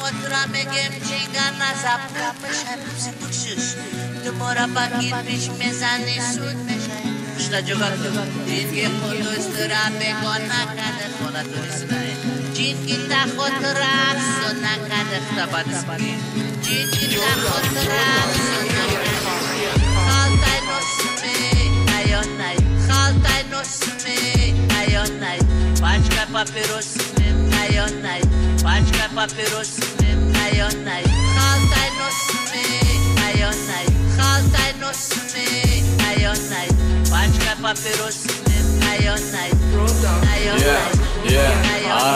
смотра мегем чигана запкапышай психушиш Тумора пакит биш мезани суд мешай Шла джогату динге ходос трапе кона кадр кола туристай Джинги тахот рапсо на кадр табадски Джинги тахот рапсо на кадр Халтай носме айонай Халтай носме айонай Пачка папиросме айонай Пачка папиросме айонай Халтай носме айонай Халтай носме айонай Пачка папиросме айонай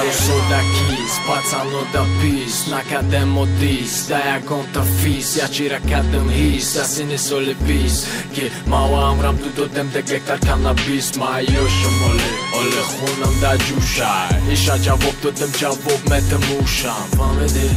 Eu sou daqui, spazzando da pis Na cadem odis, da-aia conta fis E atira cadem his, assim e sole bis Que mau amram tu totem de gektar cannabis Ma eu shumole, ole khunam da jushai Isha javop totem javop metem usham Famede,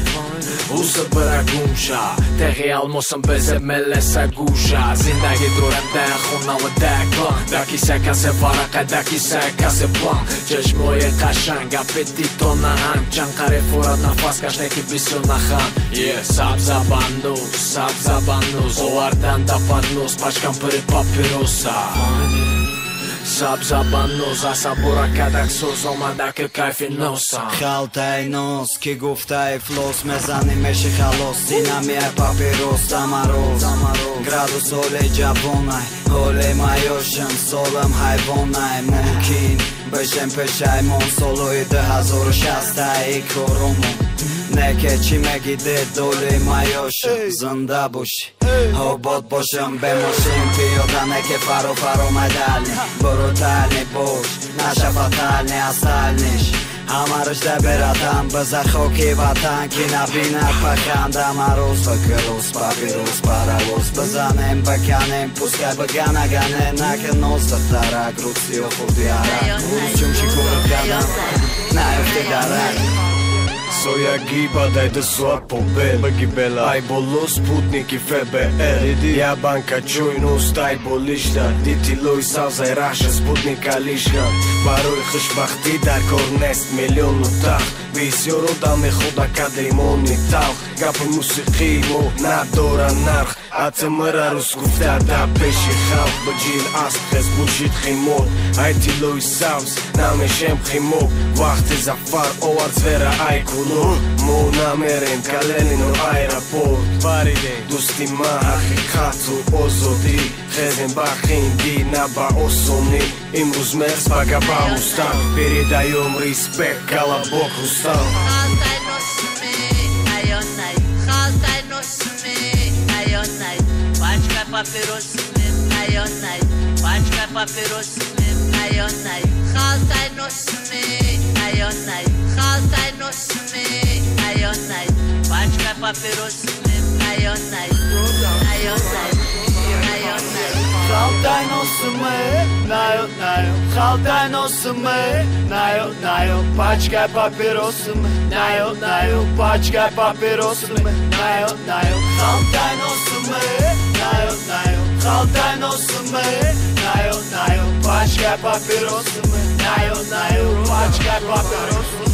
usă băragumsha Terri almosam beze mele sa gusha Zindagi dorem de-aia khunam e de-aia clan Daki se ca se varaca, daki se ca se plan Cesh moje qashang, apetito na hang Qankare forat na fas, ka shneki bisu na khan Sab zabanus O ardan da padnus, pachkam për i papirosa Sab zabanus, asa bura kadak sos O manda kë kajfinosa Khaltaj nos, ki guftaj flos Me zani me shikhalos Sinami e papiros, tamaros Gradu sole gjabonaj Ole majoshëm, solëm hajvonaj Munkin, bëshem pëshaj mon Solo i dhe hazor shastaj i koromon Neke që me gide dole majoshëm Zënda bush Hobot boshëm be moshim Pijota neke faro ma dalni Brutalni bosh Nasha fatalni asalnish Hamar është e beratan Bëza khoki vatan Kina binak pakan Damaros fëkëros Papiros paralos Bëzanem bëkanem Puskaj bëgana gane Nakënos të tara Gruci o furdi arak Uqëm shikurët gana Na efti darak Soja giba daj të suat po bel Më gibela Aj bolo sputnik i FBR Ja banka qojnë ustaj bolishta Diti loj savza i rashe sputnik alishka Baroj khësh bakhti dar kornest milion në takh Visjoro da me khoda kadrimon një talh Ga për musiki mo na dora narkh Atë mëra ruskufta da peshi khalk Bëgjil asp hez bullshit khimor Aj ti loj savz na me shem khimor Vakti zafar o arzvera aj kulur Mo na meren kalenin o aeroport Dusti ma hakikatu o zoti Khezin bakhin di na ba osoni Imruz mers baga ba ustan Perida jom respekt kala bok ustan Khaltaj nosme ayonaj Khaltaj nosme ayonaj Pachka papirosme ayonaj Pachka papirosme ayonaj Khaltaj nosme ayonaj Khaltaj nosme ayonaj Pachka papirosme ayonaj Ayonaj Khaltaj nosme Najo Khaltaj nosme Najo Pachka papirosme Najo Pachka papirosme Najo Khaltaj nosme Najo Khaltaj nosme Najo Pachka papirosme Najo Pachka papirosme